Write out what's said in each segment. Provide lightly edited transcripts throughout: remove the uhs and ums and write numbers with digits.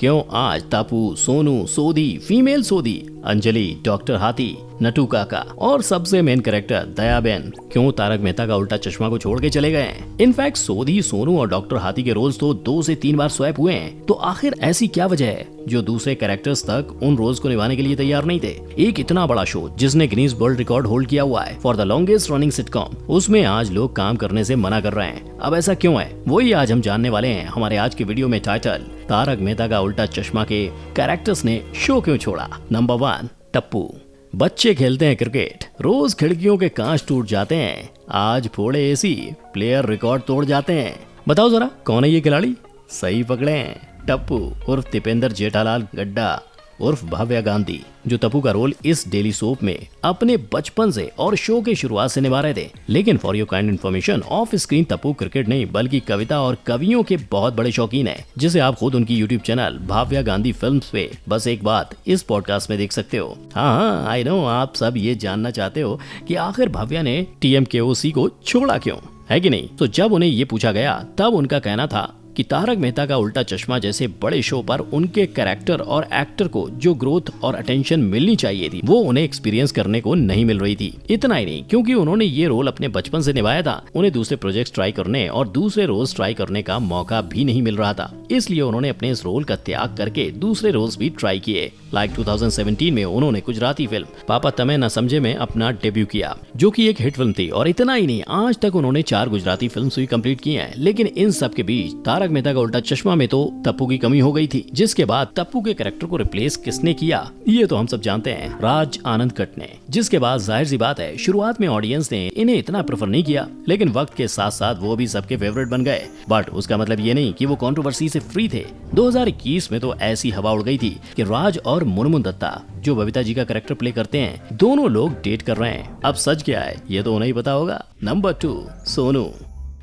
क्यों आज तप्पू, सोनू, सोदी, फीमेल सोदी, अंजलि, डॉक्टर हाथी, नट्टू काका और सबसे मेन कैरेक्टर दयाबेन क्यों तारक मेहता का उल्टा चश्मा को छोड़ के चले गए हैं। इनफैक्ट सोदी, सोनू और डॉक्टर हाथी के रोल्स तो 2 से 3 बार स्वैप हुए हैं। तो आखिर ऐसी क्या वजह है जो दूसरे कैरेक्टर्स तक उन रोल्स को निभाने के लिए तैयार नहीं थे। एक इतना बड़ा शो जिसने गिनीज वर्ल्ड रिकॉर्ड होल्ड किया हुआ है for the longest running sitcom, उसमें आज लोग काम करने से मना कर रहे हैं। अब ऐसा क्यों है, वही आज हम जानने वाले हैं हमारे आज के वीडियो में। टाइटल, तारक मेहता का उल्टा चश्मा के कैरेक्टर्स ने शो क्यों छोड़ा। नंबर 1, टप्पू। बच्चे खेलते हैं क्रिकेट, रोज खिड़कियों के कांच टूट जाते हैं, आज फोड़े एसी, प्लेयर रिकॉर्ड तोड़ जाते हैं। बताओ जरा कौन है ये खिलाड़ी। सही पकड़े हैं, टप्पू उर्फ दीपेंद्र जेठालाल गड्ढा उर्फ भव्या गांधी, जो टप्पू का रोल इस डेली सोप में अपने बचपन से और शो के शुरुआत से निभा रहे थे। लेकिन for your kind information, of screen Tappu cricket नहीं बल्कि कविता और कवियों के बहुत बड़े शौकीन है, जिसे आप खुद उनकी YouTube channel Bhavya Gandhi films पे बस एक बात इस पॉडकास्ट में देख सकते हो। हाँ, आई नो आप सब ये जानना चाहते हो कि आखिर भव्या ने TMKOC को छोड़ा क्यों, है कि नहीं। तो जब उन्हें ये पूछा गया तब उनका कहना था कि तारक मेहता का उल्टा चश्मा जैसे बड़े शो पर उनके कैरेक्टर और एक्टर को जो ग्रोथ और अटेंशन मिलनी चाहिए थी वो उन्हें एक्सपीरियंस करने को नहीं मिल रही थी। इतना ही नहीं, क्योंकि उन्होंने ये रोल अपने बचपन से निभाया था, उन्हें दूसरे प्रोजेक्ट्स ट्राई करने और दूसरे रोल्स ट्राई करने का मौका भी नहीं मिल रहा था। इसलिए उन्होंने अपने इस रोल का त्याग करके दूसरे रोल्स भी ट्राई किए। लाइक 2017 में उन्होंने गुजराती फिल्म पापा तमे न समझे में अपना डेब्यू किया, जो कि एक हिट फिल्म थी। और इतना ही नहीं, आज तक उन्होंने 4 गुजराती फिल्म भी कंप्लीट की है। लेकिन इन सब के बीच तारक मेहता का उल्टा चश्मा में तो टप्पू की कमी हो गई थी, जिसके बाद टप्पू के कैरेक्टर को रिप्लेस किसने किया ये तो हम सब जानते हैं, राज आनंद कट ने। जिसके बाद जाहिर सी बात है शुरुआत में ऑडियंस ने इन्हें इतना प्रेफर नहीं किया, लेकिन वक्त के साथ साथ वो भी सबके फेवरेट बन गए। बट उसका मतलब ये नहीं कि वो कंट्रोवर्सी से फ्री थे। 2021 में तो ऐसी हवा उड़ गई थी कि राज और मुनमुन दत्ता, जो बबीता जी का कैरेक्टर प्ले करते हैं, दोनों लोग डेट कर रहे हैं। अब सच क्या है ये तो उन्हें ही पता होगा। नंबर 2, सोनू।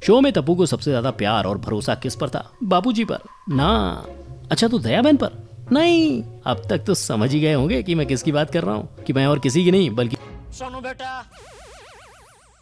शो में टप्पू को सबसे ज्यादा प्यार और भरोसा किस पर था? बाबूजी पर ना? अच्छा तो दयाबेन पर? नहीं। अब तक तो समझ ही गए होंगे कि मैं किसकी बात कर रहा हूँ, कि मैं और किसी की नहीं बल्कि सोनू बेटा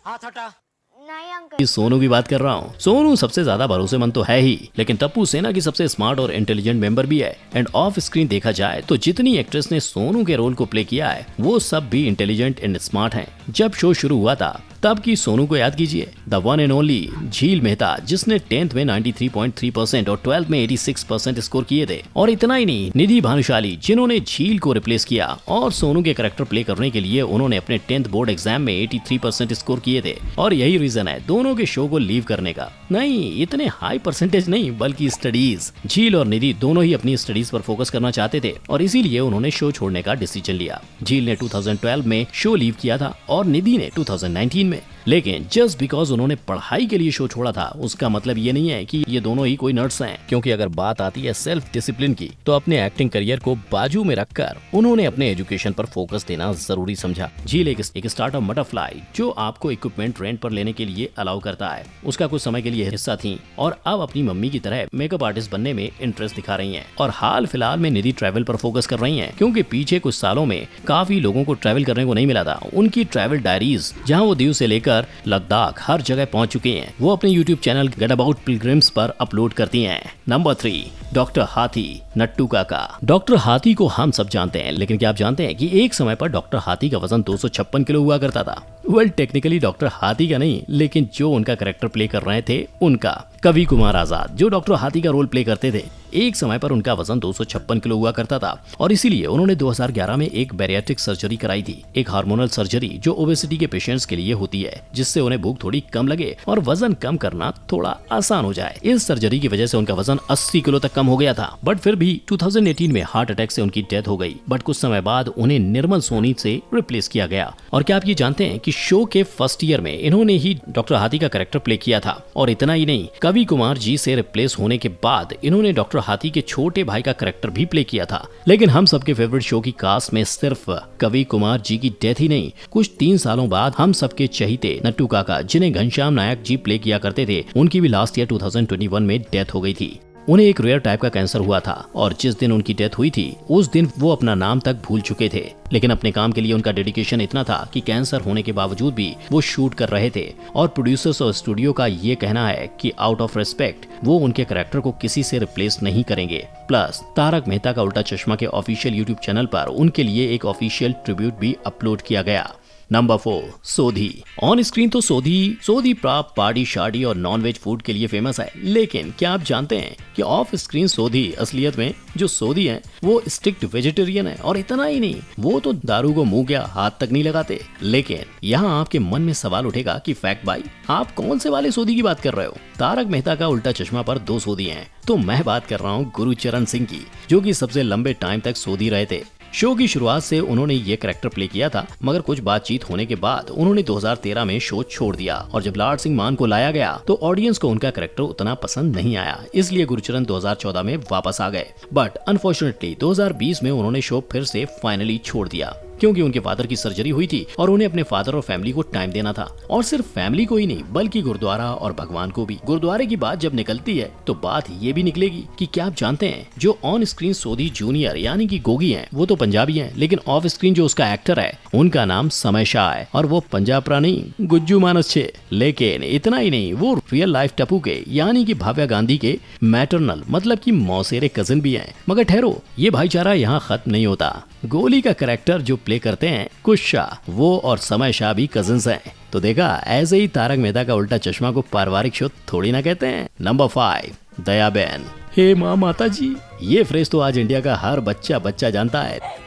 हाथ हटा। नहीं अंकल, सोनू की बात कर रहा हूँ। सोनू सबसे ज्यादा भरोसेमंद तो है ही, लेकिन टप्पू सेना की सबसे स्मार्ट और इंटेलिजेंट मेंबर भी है। एंड ऑफ स्क्रीन देखा जाए तो जितनी एक्ट्रेस ने सोनू के रोल को प्ले किया है वो सब भी इंटेलिजेंट एंड स्मार्ट हैं। जब शो शुरू हुआ था तब की सोनू को याद कीजिए, द वन एंड ओनली झील मेहता, जिसने 10th में 93.3% और 12th में 86% स्कोर किए थे। और इतना ही नहीं, निधि भानुशाली, जिन्होंने झील को रिप्लेस किया और सोनू के कैरेक्टर प्ले करने के लिए उन्होंने अपने 10th बोर्ड एग्जाम में 83% स्कोर किए थे। और यही रीजन है दोनों के शो को लीव करने का। नहीं, इतने हाई परसेंटेज नहीं बल्कि स्टडीज। झील और निधि दोनों ही अपनी स्टडीज पर फोकस करना चाहते थे और इसीलिए उन्होंने शो छोड़ने का डिसीजन लिया। झील ने 2012 में शो लीव किया था और निधि ने 2019 में। लेकिन जस्ट बिकॉज उन्होंने पढ़ाई के लिए शो छोड़ा था उसका मतलब ये नहीं है कि ये दोनों ही कोई नर्स हैं। क्योंकि अगर बात आती है सेल्फ डिसिप्लिन की तो अपने एक्टिंग करियर को बाजू में रखकर उन्होंने अपने एजुकेशन पर फोकस देना जरूरी समझा। झील एक स्टार्टअप बटरफ्लाई जो आपको इक्विपमेंट रेंट पर लेने के लिए अलाउ करता है, उसका कुछ समय के लिए हिस्सा थी और अब अपनी मम्मी की तरह मेकअप आर्टिस्ट बनने में इंटरेस्ट दिखा रही है। और हाल फिलहाल में निधि ट्रैवल पर फोकस कर रही है, क्योंकि पीछे कुछ सालों में काफी लोगों को ट्रैवल करने को नहीं मिला था। उनकी ट्रैवल डायरीज, जहाँ वो दीव से लेकर लद्दाख हर जगह पहुंच चुके हैं, वो अपने YouTube channel get about pilgrims पर अपलोड करती हैं। नंबर 3, डॉक्टर हाथी, नट्टू काका। डॉक्टर हाथी को हम सब जानते हैं, लेकिन क्या आप जानते हैं कि एक समय पर डॉक्टर हाथी का वजन 256 किलो हुआ करता था। वेल टेक्निकली डॉक्टर हाथी का नहीं, लेकिन जो उनका कैरेक्टर प्ले कर रहे थे उनका। कवि कुमार आजाद, जो डॉक्टर हाथी का रोल प्ले करते थे, एक समय पर उनका वजन 256 किलो हुआ करता था और इसीलिए उन्होंने 2011 में एक बैरियाट्रिक सर्जरी कराई थी, एक हार्मोनल सर्जरी जो ओबेसिटी के पेशेंट्स के लिए होती है, जिससे उन्हें भूख थोड़ी कम लगे और वजन कम करना थोड़ा आसान हो जाए। इस सर्जरी की वजह से उनका वजन 80 किलो तक कम हो गया था, बट फिर भी 2018 में हार्ट अटैक से उनकी डेथ हो गई। बट कुछ समय बाद उन्हें निर्मल सोनी से रिप्लेस किया गया। और क्या आप ये जानते हैं कि शो के फर्स्ट ईयर में इन्होंने ही डॉक्टर हाथी का कैरेक्टर प्ले किया था। और इतना ही नहीं, कवि कुमार जी से रिप्लेस होने के बाद इन्होंने डॉक्टर हाथी के छोटे भाई का कैरेक्टर भी प्ले किया था। लेकिन हम सबके फेवरेट शो की कास्ट में सिर्फ कवि कुमार जी की डेथ ही नहीं, कुछ 3 सालों बाद हम सबके चहीते नट्टू काका, जिन्हें घनश्याम नायक जी प्ले किया करते थे, उनकी भी लास्ट ईयर 2021 में डेथ हो गई थी। उन्हें एक रेयर टाइप का कैंसर हुआ था और जिस दिन उनकी डेथ हुई थी उस दिन वो अपना नाम तक भूल चुके थे। लेकिन अपने काम के लिए उनका डेडिकेशन इतना था कि कैंसर होने के बावजूद भी वो शूट कर रहे थे और प्रोड्यूसर्स और स्टूडियो का ये कहना है कि आउट ऑफ रिस्पेक्ट वो उनके कैरेक्टर को किसी से रिप्लेस नहीं करेंगे। प्लस तारक मेहता का उल्टा चश्मा के ऑफिशियल यूट्यूब चैनल पर उनके लिए एक ऑफिशियल ट्रिब्यूट भी अपलोड किया गया। नंबर 4, सोधी। ऑन स्क्रीन तो सोधी प्राप पार्टी शादी और नॉनवेज फूड के लिए फेमस है, लेकिन क्या आप जानते हैं कि ऑफ स्क्रीन सोधी असलियत में जो सोधी है वो स्ट्रिक्ट वेजिटेरियन है। और इतना ही नहीं, वो तो दारू को मुंह क्या हाथ तक नहीं लगाते। लेकिन यहाँ आपके मन में सवाल उठेगा कि फैक्ट भाई आप कौन से वाले सोधी की बात कर रहे हो? तारक मेहता का उल्टा चश्मा पर 2 सोधी हैं, तो मैं बात कर रहा हूँ गुरुचरण सिंह की, जो कि सबसे लंबे टाइम तक सोधी रहे थे। शो की शुरुआत से उन्होंने ये कैरेक्टर प्ले किया था, मगर कुछ बातचीत होने के बाद उन्होंने 2013 में शो छोड़ दिया और जब लार्ड सिंह मान को लाया गया तो ऑडियंस को उनका कैरेक्टर उतना पसंद नहीं आया, इसलिए गुरुचरण 2014 में वापस आ गए। बट अनफॉर्चुनेटली 2020 में उन्होंने शो फिर से फाइनली छोड़ दिया क्योंकि उनके फादर की सर्जरी हुई थी और उन्हें अपने फादर और फैमिली को टाइम देना था। और सिर्फ फैमिली को ही नहीं बल्कि गुरुद्वारा और भगवान को भी। गुरुद्वारे की बात जब निकलती है तो बात ये भी निकलेगी कि क्या आप जानते हैं जो ऑन स्क्रीन सोधी जूनियर यानी कि गोगी हैं वो तो पंजाबी हैं, लेकिन ऑफ स्क्रीन जो उसका एक्टर है उनका नाम समय शाह है और वो पंजाब प्राणी गुज्जू मानस छे। लेकिन इतना ही नहीं, वो रियल लाइफ टप्पू के यानी कि भाव्या गांधी के मैटरनल मतलब की मौसेरे कजिन भी हैं। मगर ठहरो, ये भाईचारा यहाँ खत्म नहीं होता। गोली का कैरेक्टर जो प्ले करते हैं कुश शाह, वो और समय शाह भी कजिन्स हैं। तो देखा, ऐसे ही तारक मेहता का उल्टा चश्मा को पारिवारिक शो थोड़ी ना कहते हैं। नंबर 5, दयाबेन। हे माँ माता जी, ये फ्रेज तो आज इंडिया का हर बच्चा जानता है।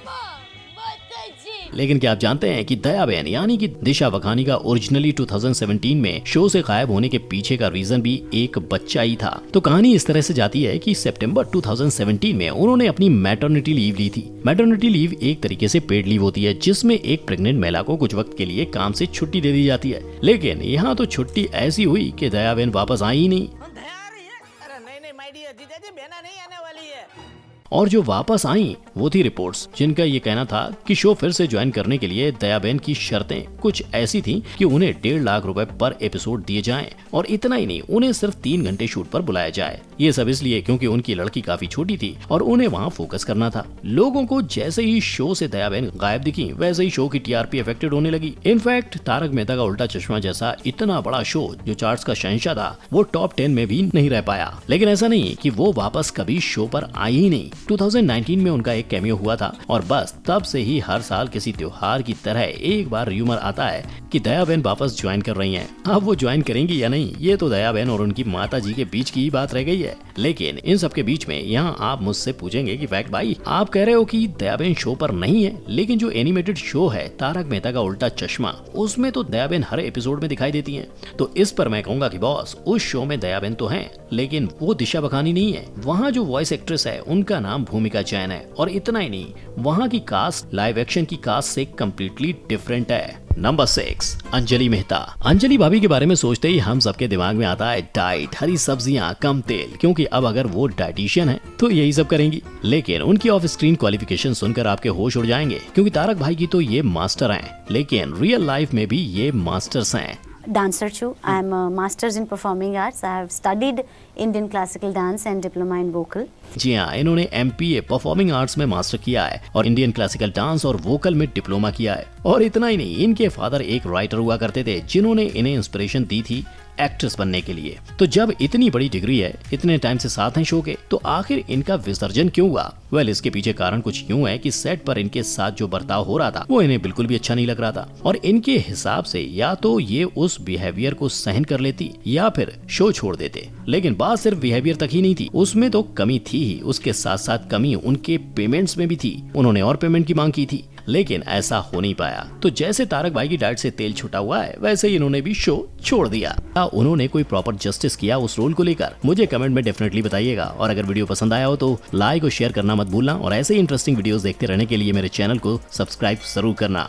लेकिन क्या आप जानते हैं कि दयाबेन यानी कि दिशा वखानी का ओरिजिनली 2017 में शो से गायब होने के पीछे का रीजन भी एक बच्चा ही था। तो कहानी इस तरह से जाती है कि सितंबर 2017 में उन्होंने अपनी मैटरनिटी लीव ली थी। मैटरनिटी लीव एक तरीके से पेड लीव होती है जिसमें एक प्रेग्नेंट महिला को कुछ वक्त के लिए काम से छुट्टी दे दी जाती है। लेकिन यहाँ तो छुट्टी ऐसी हुई कि दयाबेन वापस आई ही नहीं। और जो वापस आई वो थी रिपोर्ट्स जिनका ये कहना था कि शो फिर से ज्वाइन करने के लिए दयाबेन की शर्तें कुछ ऐसी थीं कि उन्हें 1.5 लाख रुपए पर एपिसोड दिए जाएं और इतना ही नहीं, उन्हें सिर्फ 3 घंटे शूट पर बुलाया जाए। ये सब इसलिए क्योंकि उनकी लड़की काफी छोटी थी और उन्हें वहाँ फोकस करना था। लोगों को जैसे ही शो से दयाबेन गायब दिखी वैसे ही शो की टीआरपी अफेक्टेड होने लगी। इनफैक्ट तारक मेहता का उल्टा चश्मा जैसा इतना बड़ा शो जो चार्ट्स का शहंशाह था वो टॉप 10 में भी नहीं रह पाया। लेकिन ऐसा नहीं कि वो वापस कभी शो पर आई ही नहीं। 2019 में उनका एक कैमियो हुआ था और बस तब से ही हर साल किसी त्योहार की तरह एक बार र्यूमर आता है कि दयाबेन वापस ज्वाइन कर रही हैं। अब वो ज्वाइन करेंगी या नहीं ये तो दयाबेन और उनकी माता जी के बीच की ही बात रह गई है। लेकिन इन सब के बीच में यहाँ आप मुझसे पूछेंगे कि फैक्ट भाई आप कह रहे हो कि दयाबेन शो पर नहीं है, लेकिन जो एनिमेटेड शो है तारक मेहता का उल्टा चश्मा उसमें तो दयाबेन हर एपिसोड में दिखाई देती है। तो इस पर मैं कहूंगा कि बॉस उस शो में दयाबेन तो है लेकिन वो दिशा बखानी नहीं है। वहाँ जो वॉइस एक्ट्रेस है उनका नाम भूमिका जैन है और इतना ही नहीं, वहाँ की कास्ट लाइव एक्शन की कास्ट से कम्प्लीटली डिफरेंट है। नंबर 6, अंजलि मेहता। अंजलि भाभी के बारे में सोचते ही हम सबके दिमाग में आता है डाइट, हरी सब्जियां, कम तेल, क्योंकि अब अगर वो डाइटिशियन है तो यही सब करेंगी। लेकिन उनकी ऑफ स्क्रीन क्वालिफिकेशन सुनकर आपके होश उड़ जाएंगे क्योंकि तारक भाई की तो ये मास्टर हैं, लेकिन रियल लाइफ में भी ये मास्टर्स हैं। Dancer too. I am a master's in performing arts. I have studied Indian classical dance and diploma in vocal. जी हाँ, इन्होंने MPA परफॉर्मिंग आर्ट्स में मास्टर किया है और इंडियन क्लासिकल डांस और वोकल में डिप्लोमा किया है। और इतना ही नहीं, इनके फादर एक राइटर हुआ करते थे जिन्होंने इन्हें इंस्पिरेशन दी थी एक्ट्रेस बनने के लिए। तो जब इतनी बड़ी डिग्री है, इतने टाइम से साथ हैं शो के, तो आखिर इनका विसर्जन क्यों हुआ? वेल, इसके पीछे कारण कुछ यूं है कि सेट पर इनके साथ जो बर्ताव हो रहा था वो इन्हें बिल्कुल भी अच्छा नहीं लग रहा था और इनके हिसाब से या तो ये उस बिहेवियर को सहन कर लेती या फिर शो छोड़ देते। लेकिन बात सिर्फ बिहेवियर तक ही नहीं थी, उसमें तो कमी थी ही, उसके साथ साथ कमी उनके पेमेंट्स में भी थी। उन्होंने और पेमेंट की मांग की थी लेकिन ऐसा हो नहीं पाया। तो जैसे तारक भाई की डाइट से तेल छुटा हुआ है वैसे ही इन्होंने भी शो छोड़ दिया। उन्होंने कोई प्रॉपर जस्टिस किया उस रोल को लेकर? मुझे कमेंट में डेफिनेटली बताइएगा और अगर वीडियो पसंद आया हो तो लाइक और शेयर करना मत भूलना और ऐसे ही इंटरेस्टिंग वीडियोस देखते रहने के लिए मेरे चैनल को सब्सक्राइब जरूर करना।